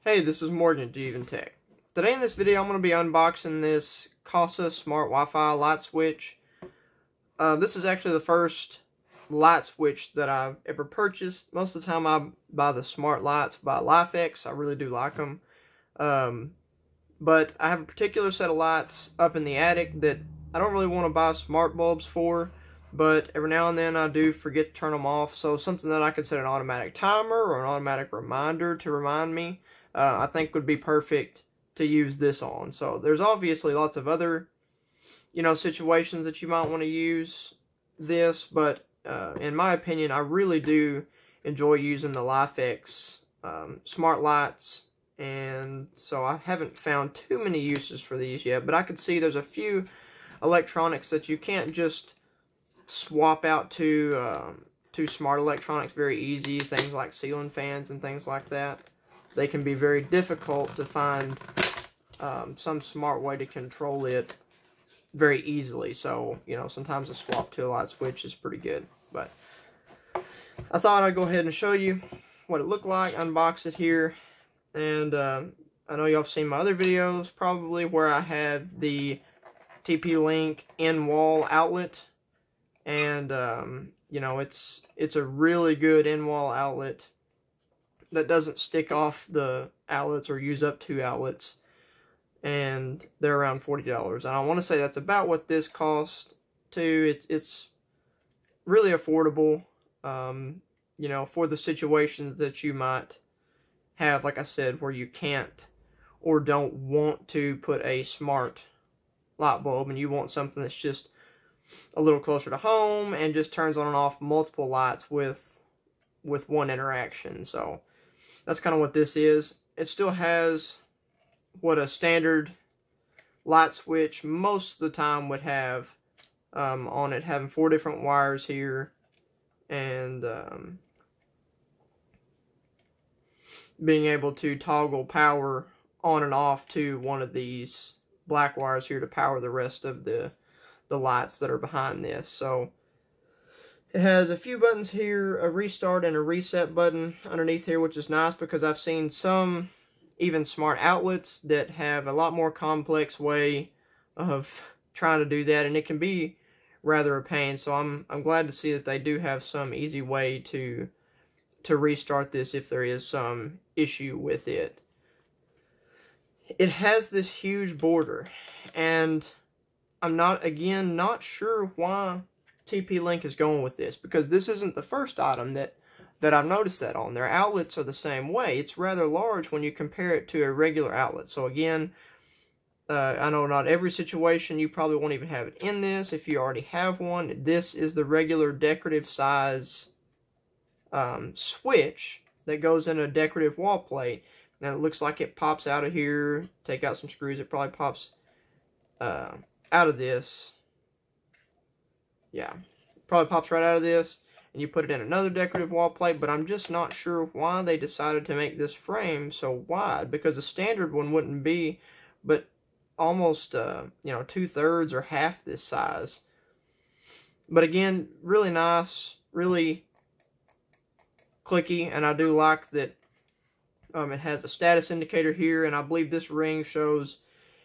Hey, this is Morgan at Even Tech. Today in this video, I'm going to be unboxing this Kasa Smart Wi-Fi light switch. This is actually the first light switch that I've ever purchased. Most of the time I buy the smart lights by LifeX. I really do like them. But I have a particular set of lights up in the attic that I don't really want to buy smart bulbs for. But every now and then I do forget to turn them off. So something that I could set an automatic timer or an automatic reminder to remind me, I think would be perfect to use this on. So there's obviously lots of other, situations that you might want to use this. But in my opinion, I really do enjoy using the LifeX smart lights. And so I haven't found too many uses for these yet. But I could see there's a few electronics that you can't just swap out to smart electronics very easy. Things like ceiling fans and things like that. They can be very difficult to find some smart way to control it very easily. So, sometimes a swap to a light switch is pretty good. But I thought I'd go ahead and show you what it looked like, unbox it here. And I know y'all have seen my other videos probably where I have the TP-Link in-wall outlet. And, it's a really good in-wall outlet that doesn't stick off the outlets or use up two outlets. And they're around $40. And I want to say that's about what this cost too. It's really affordable, for the situations that you might have, like I said, where you can't or don't want to put a smart light bulb and you want something that's just a little closer to home and just turns on and off multiple lights with one interaction. So that's kind of what this is. It still has what a standard light switch most of the time would have on it, having 4 different wires here and being able to toggle power on and off to one of these black wires here to power the rest of the lights that are behind this. So it has a few buttons here, a restart and a reset button underneath here, which is nice because I've seen some even smart outlets that have a lot more complex way of trying to do that, and it can be rather a pain. So I'm glad to see that they do have some easy way to restart this if there is some issue with it. It has this huge border, and I'm not sure why TP-Link is going with this, because this isn't the first item that I've noticed that on. Their outlets are the same way. It's rather large when you compare it to a regular outlet. So again, I know not every situation you probably won't even have it in this. If you already have one, this is the regular decorative size switch that goes in a decorative wall plate. Now it looks like it pops out of here. Take out some screws. It probably pops out of this. Yeah, probably pops right out of this, and you put it in another decorative wall plate, but I'm just not sure why they decided to make this frame so wide, because a standard one wouldn't be but almost 2/3 or half this size. But again, really nice, really clicky, and I do like that it has a status indicator here, and I believe this ring shows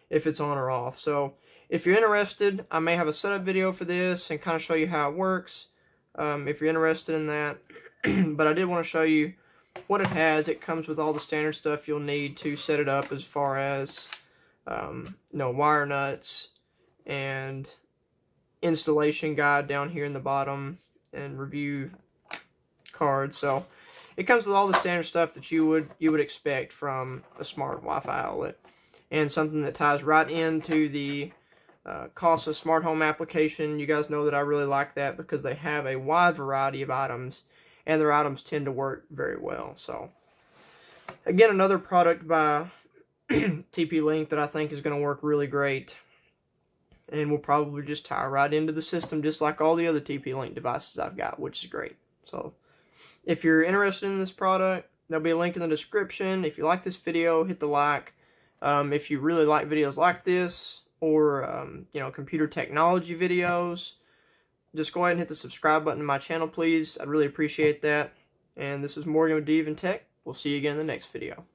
if it's on or off. So if you're interested, I may have a setup video for this and kind of show you how it works, if you're interested in that. But I did want to show you what it has. It comes with all the standard stuff you'll need to set it up, as far as wire nuts and installation guide down here in the bottom and review cards. So it comes with all the standard stuff that you would expect from a smart Wi-Fi outlet, and something that ties right into the Kasa smart home application. You guys know that I really like that because they have a wide variety of items, and their items tend to work very well. So again, another product by TP-Link that I think is going to work really great, and will probably just tie right into the system just like all the other TP-Link devices I've got, which is great. So if you're interested in this product, there'll be a link in the description. If you like this video, hit the like. If you really like videos like this, or computer technology videos, just go ahead and hit the subscribe button to my channel, please. I'd really appreciate that. And this is Morgan with Even Tech. We'll see you again in the next video.